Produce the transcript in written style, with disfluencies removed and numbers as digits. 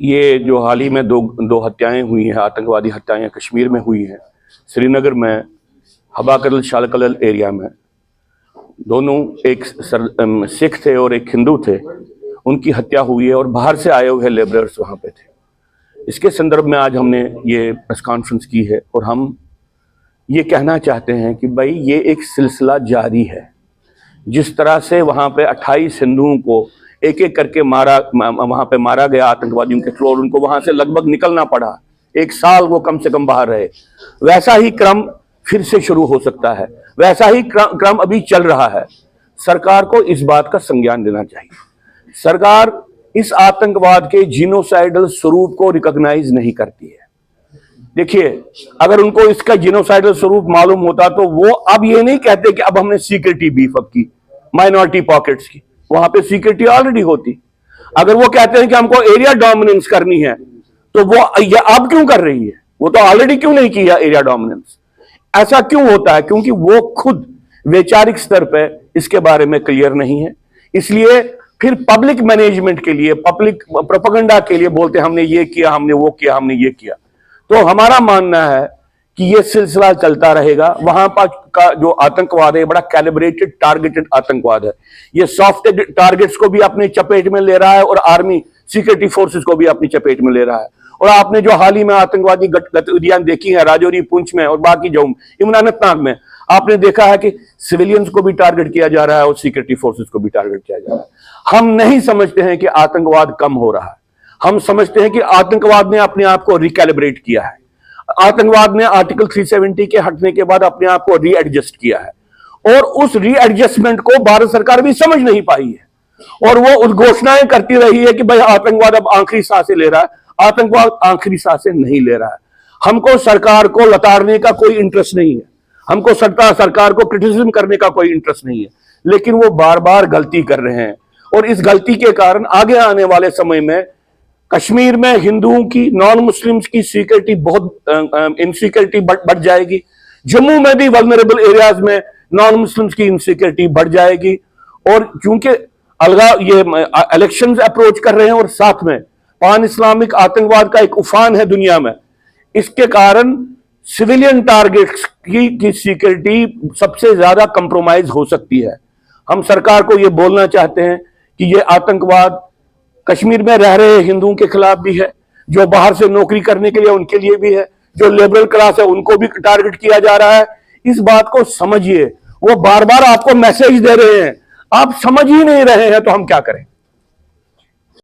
ये जो हाल ही में दो हत्याएं हुई हैं, आतंकवादी हत्याएं कश्मीर में हुई हैं, श्रीनगर में हबाकल शालकल एरिया में, दोनों एक सिख थे और एक हिंदू थे, उनकी हत्या हुई है और बाहर से आए हुए लेबरर्स वहाँ पे थे। इसके संदर्भ में आज हमने ये प्रेस कॉन्फ्रेंस की है और हम ये कहना चाहते हैं कि भाई ये एक सिलसिला जारी है। जिस तरह से वहाँ पे 28 हिंदुओं को एक एक करके वहाँ पे मारा गया आतंकवादियों के थ्रू और उनको वहाँ से लगभग निकलना पड़ा, 1 साल वो कम से कम बाहर रहे, वैसा ही क्रम फिर से शुरू हो सकता है, वैसा ही क्रम अभी चल रहा है। सरकार को इस बात का संज्ञान लेना चाहिए। सरकार इस आतंकवाद के जीनोसाइडल स्वरूप को रिकॉग्नाइज नहीं करती है। देखिए, अगर उनको इसका जीनोसाइडल स्वरूप मालूम होता तो वो अब ये नहीं कहते कि अब हमने सिक्योरिटी बीफ अप की माइनॉरिटी पॉकेट्स की, वहां पे सिक्योरिटी ऑलरेडी होती। अगर वो कहते हैं कि हमको एरिया डोमिनेंस करनी है तो वो ये अब क्यों कर रही है? वो तो ऑलरेडी क्यों नहीं किया एरिया डोमिनेंस? ऐसा क्यों होता है? क्योंकि वो खुद वैचारिक स्तर पर इसके बारे में क्लियर नहीं है। इसलिए फिर पब्लिक मैनेजमेंट के लिए, पब्लिक प्रोपेगेंडा के लिए बोलते हैं हमने ये किया, हमने वो किया, हमने ये किया। तो हमारा मानना है कि ये सिलसिला चलता रहेगा। वहां पर का जो आतंकवाद है बड़ा कैलिब्रेटेड, टारगेटेड आतंकवाद है। ये सॉफ्ट टारगेट्स को भी अपने चपेट में ले रहा है और आर्मी सिक्योरिटी फोर्सेस को भी अपनी चपेट में ले रहा है। और आपने जो हाल ही में आतंकवादी गतिविधियां देखी हैं राजौरी, पुंछ में और बाकी जो इमरानतनाग में, आपने देखा है कि सिविलियंस को भी टारगेट किया जा रहा है और सिक्योरिटी फोर्सेस को भी टारगेट किया जा रहा है। हम नहीं समझते हैं कि आतंकवाद कम हो रहा है। हम समझते हैं कि आतंकवाद ने अपने आप को रिकैलिब्रेट किया है। आतंकवाद ने आर्टिकल 370 के हटने के बाद अपने आप को रीएडजस्ट किया है और उस रीएडजस्टमेंट को भारत सरकार भी समझ नहीं पाई है और वो उद्घोषणाएं करती रही है कि भाई आतंकवाद अब आखिरी सांसें ले रहा है। आतंकवाद आखिरी सांसें नहीं ले रहा है। हमको सरकार को लताड़ने का कोई इंटरेस्ट नहीं है, हमको सरकार को क्रिटिसिज्म करने का कोई इंटरेस्ट नहीं है, लेकिन वो बार बार गलती कर रहे हैं और इस गलती के कारण आगे आने वाले समय में कश्मीर में हिंदुओं की, नॉन मुस्लिम्स की सिक्योरिटी बहुत इनसिक्योरिटी बढ़ जाएगी। जम्मू में भी वल्नरेबल एरियाज में नॉन मुस्लिम्स की इनसिक्योरिटी बढ़ जाएगी। और क्योंकि अलगाव ये इलेक्शंस अप्रोच कर रहे हैं और साथ में पान इस्लामिक आतंकवाद का एक उफान है दुनिया में, इसके कारण सिविलियन टारगेट्स की सिक्योरिटी सबसे ज्यादा कंप्रोमाइज हो सकती है। हम सरकार को यह बोलना चाहते हैं कि यह आतंकवाद कश्मीर में रह रहे हिंदुओं के खिलाफ भी है, जो बाहर से नौकरी करने के लिए उनके लिए भी है, जो लिबरल क्लास है उनको भी टारगेट किया जा रहा है। इस बात को समझिए। वो बार बार आपको मैसेज दे रहे हैं, आप समझ ही नहीं रहे हैं, तो हम क्या करें?